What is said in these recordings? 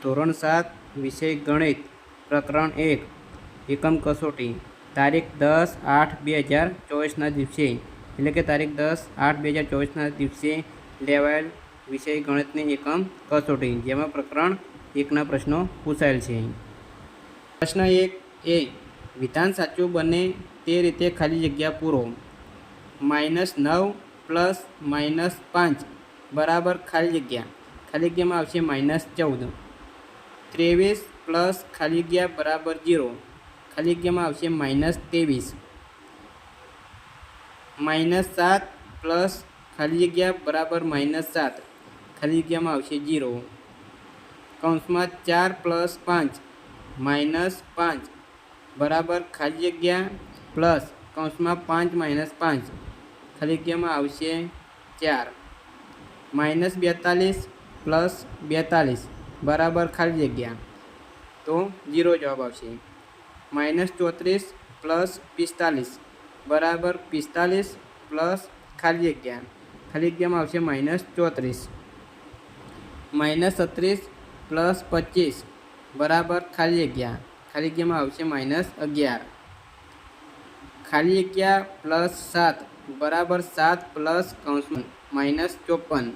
ધોરણ 7 વિષય ગણિત પ્રકરણ 1 એકમ કસોટી તારીખ 10/8/2024ના દિવસે એટલે કે તારીખ 10/8/2024ના દિવસે લેવાયેલ વિષય ગણિતની એકમ કસોટી જેમાં પ્રકરણ 1ના પ્રશ્નો પૂછાયેલ છે। પ્રશ્ન 1 એ વિધાન સાચું બને તે રીતે ખાલી જગ્યા પૂરો। -9 + -5 બરાબર ખાલી જગ્યામાં આવશે -14। 23 પ્લસ ખાલી જગ્યા બરાબર 0 ખાલી જગ્યામાં આવશે -23। -7 પ્લસ ખાલી જગ્યા બરાબર -7 ખાલી જગ્યામાં આવશે 0। કૌંસમાં 4 + 5 -5 બરાબર ખાલી જગ્યા પ્લસ કૌંસમાં 5 - 5 ખાલી જગ્યામાં આવશે 4। -42 + 42 બરાબર ખાલી જગ્યા તો 0 જવાબ આવશે। -34 + 45 બરાબર 45 પ્લસ ખાલી જગ્યામાં આવશે -34। -36 + 25 બરાબર ખાલી જગ્યામાં આવશે -11। ખાલી જગ્યા +7 બરાબર 7 પ્લસ કૌંસમાં -54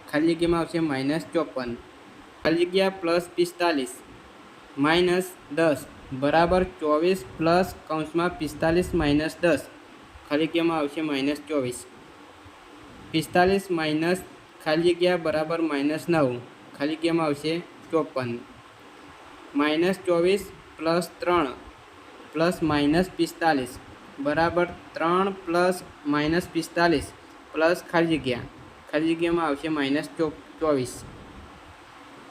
ખાલી જગ્યામાં આવશે -54। ખાલી જગ્યા +45 -10 બરાબર 24 પ્લસ કૌંસમાં 45 - 10 ખાલી જગ્યામાં આવશે -24। 45 માઇનસ ખાલી જગ્યા બરાબર -9 ખાલી જગ્યામાં આવશે 54। -24 + 3 + -45 બરાબર 3 પ્લસ -45 પ્લસ ખાલી જગ્યામાં આવશે -24।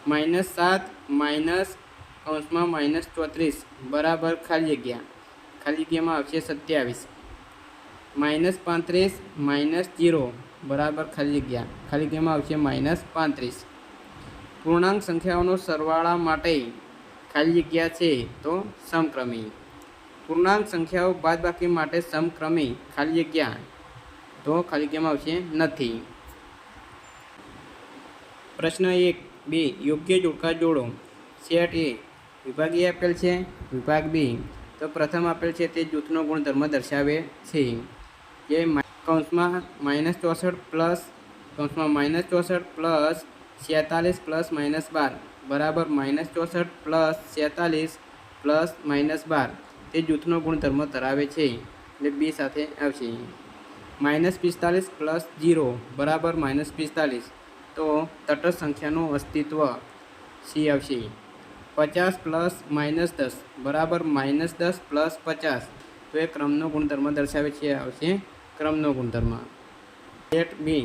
-7 માઇનસ કૌંસમાં -34 બરાબર ખાલી જગ્યામાં આવશે 27। -35 - 0 બરાબર ખાલી જગ્યામાં આવશે -35। પૂર્ણાંક સંખ્યાઓનો સરવાળા માટે ખાલી જગ્યા છે તો સમક્રમી। પૂર્ણાંક સંખ્યાઓ બાદબાકી માટે સમક્રમી ખાલી જગ્યા તો ખાલી જગ્યામાં આવશે નથી। પ્રશ્ન 1-2 યોગ્ય જોડકા જોડો। સેટ એ વિભાગીય આપેલ છે, વિભાગ બી તો પ્રથમ આપેલ છે તે જૂથનો ગુણધર્મ દર્શાવે છે જે કૌંસમાં -64 પ્લસ કૌંસમાં -64 + 46 + -12 બરાબર -64 + 46 + -12 તે જૂથનો ગુણધર્મ ધરાવે છે એટલે બી સાથે આવશે। -45 + 0 બરાબર -45 તો તટસ્થ સંખ્યાનું અસ્તિત્વ સી આવશે। 50 + -10 બરાબર -10 + 50 તો એ ક્રમનો ગુણધર્મ દર્શાવે છે આવશે ક્રમનો ગુણધર્મ। સેટ બી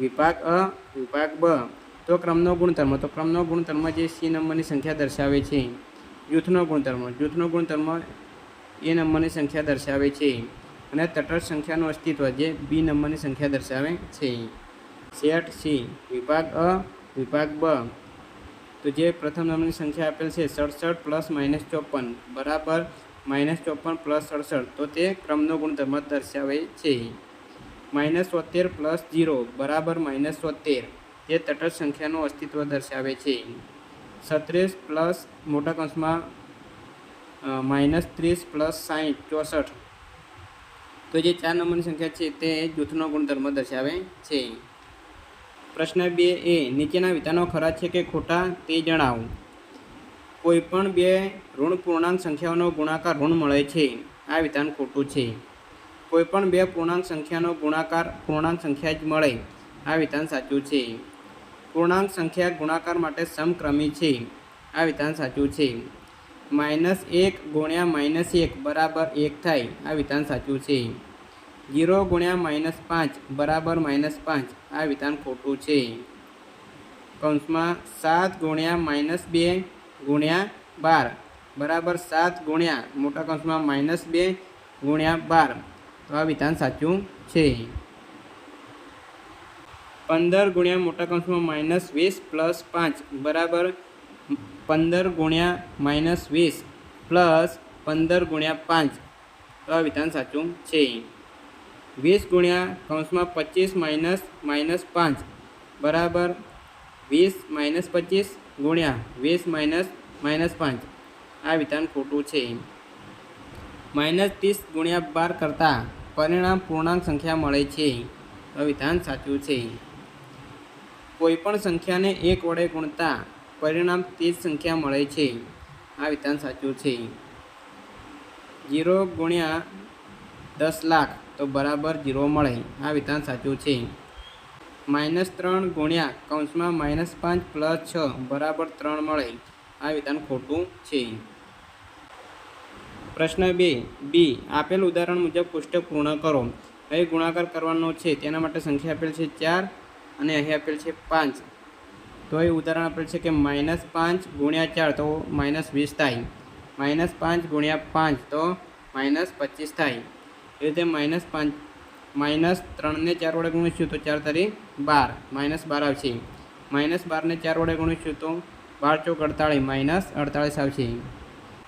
વિભાગ અ વિભાગ બ તો ક્રમનો ગુણધર્મ જે સી નંબરની સંખ્યા દર્શાવે છે। જૂથનો ગુણધર્મ એ નંબરની સંખ્યા દર્શાવે છે અને તટસ્થ સંખ્યાનું અસ્તિત્વ જે બી નંબરની સંખ્યા દર્શાવે છે। સેટ સી વિભાગ અ વિભાગ બ તો જે પ્રથમ નંબરની સંખ્યા આપેલ છે 67 + -54 બરાબર -54 + 67 તો તે ક્રમનો ગુણધર્મ દર્શાવે છે। -73 + 0 બરાબર -73 તે તટસ્થ સંખ્યાનું અસ્તિત્વ દર્શાવે છે। 36 પ્લસ મોટા કૌંસમાં -30 + 60 64 તો જે 4 નંબરની સંખ્યા છે તે જૂથનો ગુણધર્મ દર્શાવે છે। પ્રશ્ન 2 એ નીચેના વિધાનો ખરા છે કે ખોટા તે જણાવો। કોઈપણ બે ઋણ પૂર્ણાંક સંખ્યાઓનો ગુણાકાર ઋણ મળે છે આ વિધાન ખોટું છે। કોઈપણ બે પૂર્ણાંક સંખ્યાનો ગુણાકાર પૂર્ણાંક સંખ્યા જ મળે આ વિધાન સાચું છે। પૂર્ણાંક સંખ્યા ગુણાકાર માટે સમક્રમી છે આ વિધાન સાચું છે। -1 × -1 બરાબર 1 થાય આ વિધાન સાચું છે। 0 × -5 બરાબર -5 આ વિધાન ખોટું છે। કૌંસમાં 7 × -2 × 12 બરાબર 7 ગુણ્યા મોટા કૌંસમાં -2 × 12 તો આ વિધાન સાચું છે। 15 × મોટા કૌંસમાં -20 + 5 બરાબર 15 × -20 પ્લસ 15 × 5 તો આ વિધાન સાચું છે। 20 × કૌંસમાં 25 - -5 બરાબર 20 - 25 ગુણ્યા 20 -5 આ વિધાન ખોટું છે. -30 ગુણ્યા 12 કરતાં પરિણામ પૂર્ણાંક સંખ્યા મળે છે તો વિધાન સાચું છે. કોઈપણ સંખ્યાને 1 વડે ગુણતા પરિણામ તે જ સંખ્યા મળે છે આ વિધાન સાચું છે. 0 ગુણ્યા 10 લાખ તો બરાબર 0 મળે આ વિધાન સાચું છે. -3 ગુણ્યા -5 + 6 બરાબર 3 મળે આ વિધાન ખોટું છે. પ્રશ્ન 2 બી આપેલ ઉદાહરણ મુજબ કોષ્ટક પૂર્ણ કરો. અહીં ગુણાકાર કરવાનો છે તેના માટે સંખ્યા આપેલ છે 4 અને અહીં આપેલ છે 5. તો એ ઉદાહરણ આપેલ છે કે -5 ગુણ્યા 4 તો -20 થાય, -5 ગુણ્યા 5 તો -25 થાય. એ રીતે -3 ને 4 વડે ગુણીશું તો 4 તારી 12 -12 આવશે. -12 ને 4 વડે ગુણીશું તો 12 ચોક 48 -48 આવશે.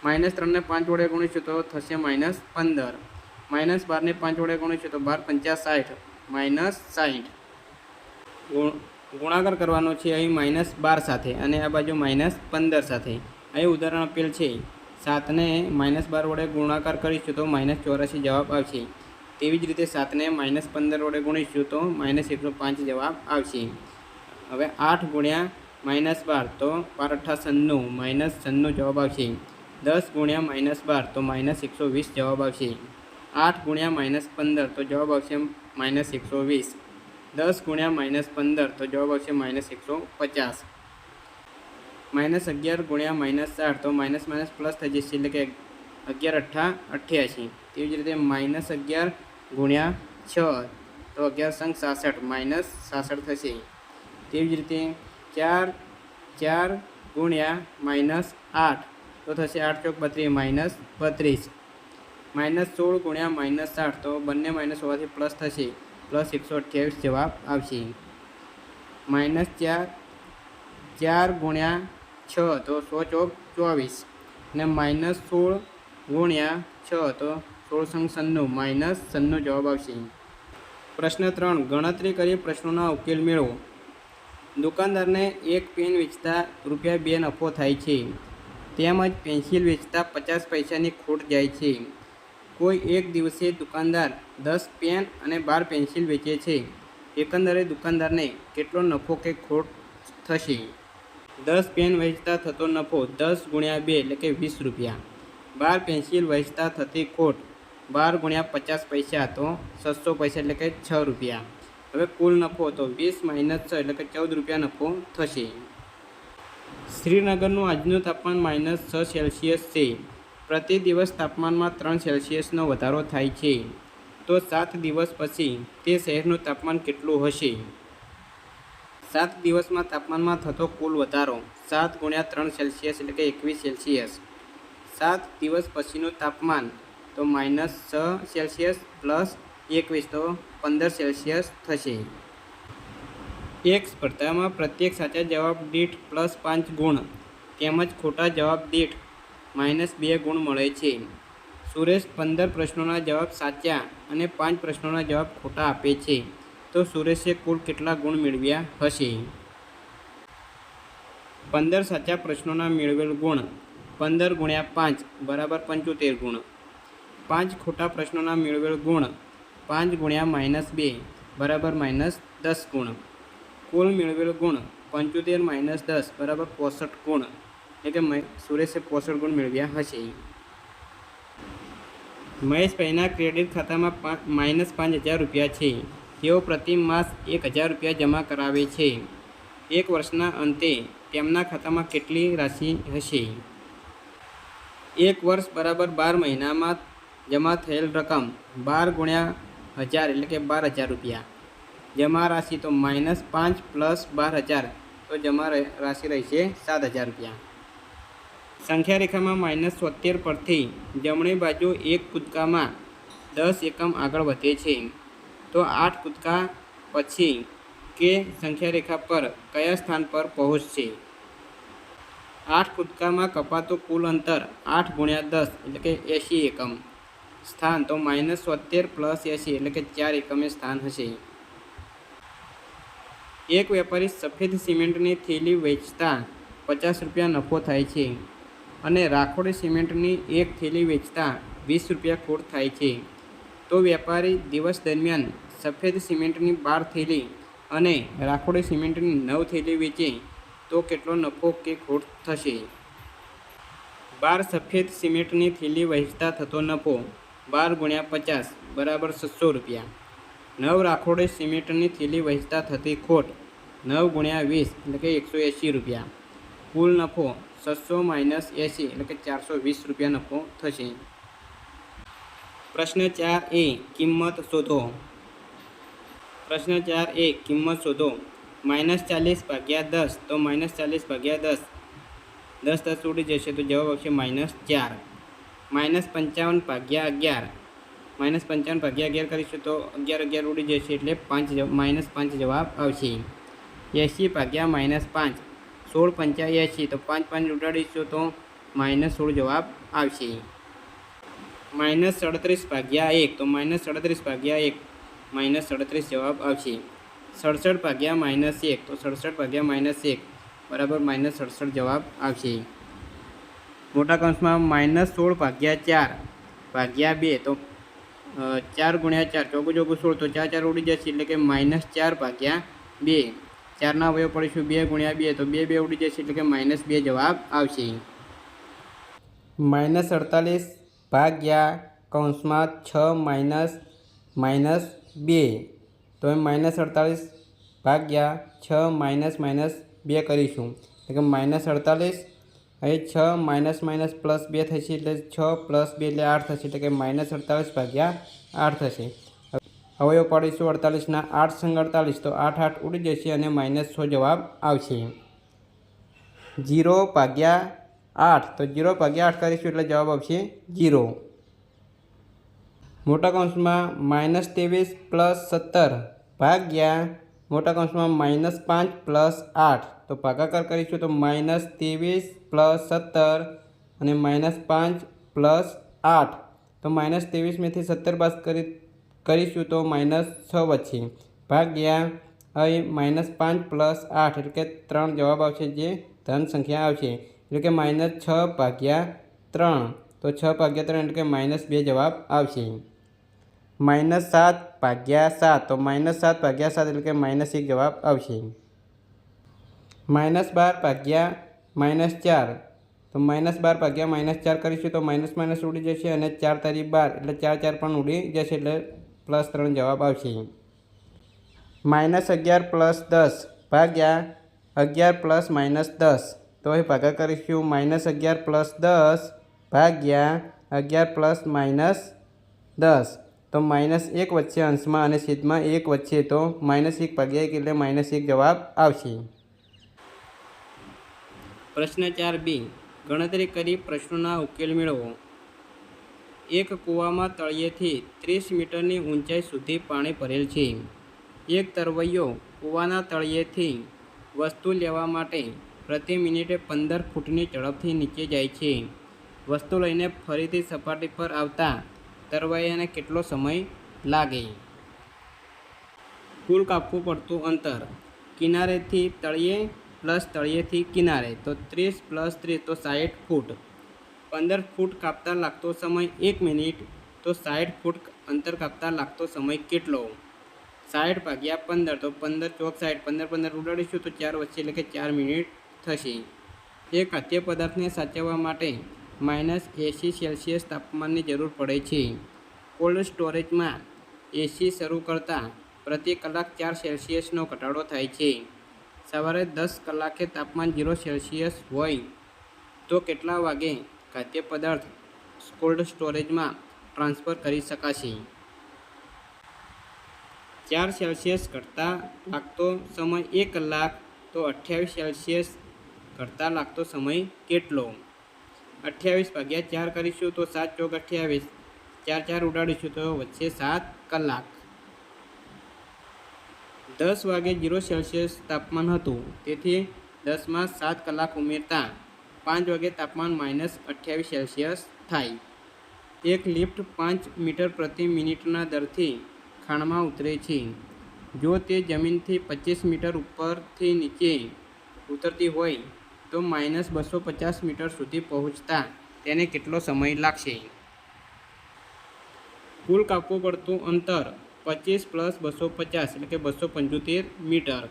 -3 ને 5 વડે ગુણીશું તો થશે -15. -12 ને 5 વડે ગુણીશું તો 12 × 50 -60. ગુણાકાર કરવાનો છે અહીં -12 સાથે અને આ બાજુ -15 સાથે. અહીં ઉદાહરણ આપેલ છે 7 ને -12 વડે ગુણાકાર કરીશું તો -84 જવાબ આવશે. તેવી જ રીતે 7 ને -15 વડે ગુણીશું તો -105 જવાબ આવશે. હવે 8 ગુણ્યા -12 તો 12 × 8 = 96 જવાબ આવશે. 10 ગુણ્યા -12 તો -120 જવાબ આવશે. 8 ગુણ્યા -15 તો જવાબ આવશે -120. 10 ગુણ્યા -15 તો જવાબ આવશે -150. -11 ગુણ્યા -8 તો પ્લસ થઈ જશે એટલે કે 11 × 8 = 88. તેવી જ રીતે -11 ગુણ્યા 6 તો 11 × 66 -66 થશે. તેવી જ રીતે 4 ગુણ્યા -8 તો થશે 8 ચોક 32 -32. -16 ગુણ્યા -8 તો બંને માઇનસ હોવાથી પ્લસ થશે, +128 જવાબ આવશે. -4 ગુણ્યા 6 તો 100 ચોક 24 અને -16 ગુણ્યા 6 તો 16 × 96 -96 જવાબ આવશે. પ્રશ્ન 3 ગણતરી કરી પ્રશ્નોના ઉકેલ મેળવો. દુકાનદારને એક પેન વેચતા ₹2 નફો થાય છે, તેમજ પેન્સિલ વેચતા 50 પૈસાની ખોટ જાય છે. કોઈ એક દિવસે દુકાનદાર 10 પેન અને 12 પેન્સિલ વેચે છે. એકંદરે દુકાનદારને કેટલો નફો કે ખોટ થશે? 10 પેન વેચતા થતો નફો 10 × 2 એટલે કે ₹20. 12 પેન્સિલ વેચતા થતી ખોટ 12 × 50 પૈસા તો 600 પૈસા એટલે કે ₹6. હવે કુલ નફો તો 20 - 6 એટલે કે ₹14 નફો થશે. શ્રીનગરનું આજનું તાપમાન -6 °C છે. પ્રતિ દિવસ તાપમાનમાં 3 સેલ્સિયસનો વધારો થાય છે. તો 7 દિવસ પછી તે શહેરનું તાપમાન કેટલું હશે? 7 દિવસમાં તાપમાનમાં થતો કુલ વધારો 7 × 3 સેલ્સિયસ એટલે કે 21 સેલ્સિયસ. 7 દિવસ પછીનું તાપમાન તો -6 સેલ્સિયસ + 21 તો 15 સેલ્સિયસ થશે. એક સ્પર્ધામાં પ્રત્યેક સાચા જવાબ દીઠ +5 ગુણ તેમજ ખોટા જવાબ દીઠ -2 ગુણ મળે છે. સુરેશ 15 પ્રશ્નોના જવાબ સાચા અને 5 પ્રશ્નોના જવાબ ખોટા આપે છે. તો સુરેશે કુલ કેટલા ગુણ મેળવ્યા હશે? 15 સાચા પ્રશ્નોના મેળવેલ ગુણ 15 × 5 = 75 ગુણ. 5 ખોટા પ્રશ્નોના મેળવેલ ગુણ 5 × -2 = -10 ગુણ. કુલ મેળવેલ ગુણ 75 - 10 = 65 ગુણ. એટલે કે સુરેશે 65 ગુણ મેળવ્યા હશે. મહેશભાઈના ક્રેડિટ ખાતામાં -5000 રૂપિયા છે. તેઓ પ્રતિ માસ ₹1000 જમા કરાવે છે. એક વર્ષના અંતે તેમના ખાતામાં કેટલી રાશિ હશે? 1 વર્ષ = 12 મહિનામાં જમા થયેલ રકમ 12 × 1000 એટલે કે ₹12000. જમા રાશિ તો -5 + 12000 તો જમા રાશિ રહેશે ₹7000. સંખ્યા રેખામાં -73 પરથી જમણી બાજુ એક કૂદકામાં 10 એકમ આગળ વધે છે. તો 8 કૂદકા પછી કે સંખ્યા રેખા પર કયા સ્થાન પર પહોંચશે? 8 કૂદકામાં કપાતું કુલ અંતર 8 × 10 એટલે કે 80 એકમ. સ્થાન તો -73 + 80 એટલે કે 4 એકમે સ્થાન હશે. એક વેપારી સફેદ સિમેન્ટની થેલી વેચતા 50 રૂપિયા નફો થાય છે અને રાખોડી સિમેન્ટની એક થેલી વેચતા 20 રૂપિયા ખોટ થાય છે, તો વેપારી દિવસ દરમિયાન સફેદ સિમેન્ટની 12 થેલી અને રાખોડી સિમેન્ટની 9 થેલી વેચે તો કેટલો નફો કે ખોટ થશે? 12 સફેદ સિમેન્ટની થેલી વેચતા થતો નફો 12 × 50 બરાબર 600 રૂપિયા. 9 રાખોડી સિમેન્ટની થેલી વેચતા થતી ખોટ 9 × 20 એટલે કે 180 રૂપિયા. કુલ નફો 600 - 80 એટલે કે 420 રૂપિયા નફો થશે. પ્રશ્ન 4a કિંમત શોધો. પ્રશ્ન 4a કિંમત શોધો. -40 / 10 તો -40 / 10 10 10 ઉડી જશે તો જવાબ આવશે -4. -55 / 11 -55 / 11 કરીશું તો 11 11 ઉડી જશે એટલે -5 જવાબ આવશે. 80 / -5 16 × 5 = 80 તો 5 5 ઉડાડીશું તો -16 જવાબ આવશે. -37 / 1 તો -37 / 1 -37 જવાબ આવશે. 67 / -1 તો 67 / -1 બરાબર -67 જવાબ આવશે. મોટા કૌંસમાં -16 / 4 / 2 તો 4 × 4 ચોગુ 16 તો 4 4 ઉડી જશે એટલે કે -4 / 2 4ના અવયવ પડીશું 2 × 2 તો 2 2 ઉડી જશે એટલે કે -2 જવાબ આવશે. -48 / કૌંસમાં 6 - -2 તો -48 / 6 - -2 કરીશું એટલે કે -48 અહીં 6 - +2 થશે એટલે 6 + 2 એટલે 8 થશે એટલે કે -48 / 8 થશે. અવયવ પાડીશું 48ના 8 સંગ 48 તો 8 8 ઉડી જશે અને -6 જવાબ આવશે. 0 / 8 તો 0 / 8 કરીશું એટલે જવાબ આવશે 0. મોટા કૌંસમાં -23 + 17 ભાગ્યા મોટા કૌંસમાં -5 + 8 તો ભાગાકાર કરીશું તો -23 + 17 અને -5 + 8 તો -23 માંથી 17 બાદ કરીશું તો -6 વધશે ભાગ્યા અહીં -5 + 8 એટલે કે 3 જવાબ આવશે જે ધન સંખ્યા આવશે એટલે કે -6/3 તો 6/3 એટલે કે -2 જવાબ આવશે. -7/7 તો -7/7 એટલે કે -1 જવાબ આવશે. -12/-4 તો -12/-4 કરીશું તો માઇનસ ઉડી જશે અને 4 તારી 12 એટલે 4 4 પણ ઉડી જશે એટલે +3 જવાબ આવશે. -11 + 10 ભાગ્યા 11 + -10 તો અહીં ભાગા કરીશું -11 + 10 ભાગ્યા 11 + -10 તો -1 વચ્ચે અંશમાં અને છેદમાં 1 વચ્ચે તો -1/1 એટલે -1 જવાબ આવશે. પ્રશ્ન 4b ગણતરી કરી પ્રશ્નોના ઉકેલ મેળવો. એક કૂવામાં તળિયેથી 30 મીટરની ઊંચાઈ સુધી પાણી ભરેલ છે. એક તરવૈયો કૂવાના તળિયેથી વસ્તુ લેવા માટે પ્રતિ મિનિટે 15 ફૂટની ઝડપથી નીચે જાય છે. વસ્તુ લઈને ફરીથી સપાટી પર આવતા તરવૈયાને કેટલો સમય લાગે? કુલ કાપવું પડતું અંતર કિનારેથી તળિયે પ્લસ તળિયેથી કિનારે તો 30 + 30 તો 60 ફૂટ. 15 ફૂટ કાપતા લાગતો સમય 1 મિનિટ તો 60 ફૂટ અંતર કાપતા લાગતો સમય કેટલો? 60/15 તો 15 ચોક 60 15 15 ઉડાડીશું તો 4 વચ્ચે એટલે કે 4 મિનિટ થશે. એક ખાદ્ય પદાર્થને સાચવવા માટે -80 °C તાપમાનની જરૂર પડે છે. કોલ્ડ સ્ટોરેજમાં એસી શરૂ કરતાં પ્રતિ કલાક 4 °C નો ઘટાડો થાય છે. સવારે 10 કલાકે તાપમાન 0 °C હોય તો કેટલા વાગે ખાદ્ય પદાર્થ કોલ્ડ સ્ટોરેજમાં ટ્રાન્સફર કરી શકાશે? 4 °C ઘટતા લાગતો સમય 1 કલાક તો 28 °C ઘટતા લાગતો સમય કેટલો? 28/4 કરીશું તો 7 ચોક 28 4 4 ઉડાડીશું તો વચ્ચે 7 કલાક. 10 વાગે 0 °C તાપમાન હતું તેથી 10માં 7 કલાક ઉમેરતા 5 વાગે તાપમાન -28 °C થાય. એક લિફ્ટ 5 મીટર પ્રતિ મિનિટના દરથી ખાણમાં ઉતરે છે. જો તે જમીનથી 25 મીટર ઉપરથી નીચે ઉતરતી હોય તો -250 મીટર સુધી પહોંચતા તેને કેટલો સમય લાગશે? કુલ કાપવું પડતું અંતર 25 + 250 એટલે કે 275 મીટર.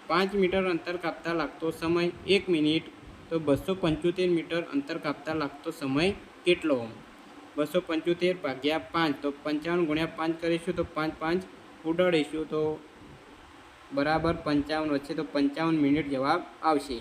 5 મીટર અંતર કાપતા લાગતો સમય 1 મિનિટ. તો 275 મીટર અંતર કાપતા લાગતો સમય કેટલો? 275 ભાગ્યા 5 તો 55 × 5 કરીશું તો 5 5 ઉડાડીશું તો બરાબર 55 વચ્ચે તો 55 મિનિટ જવાબ આવશે.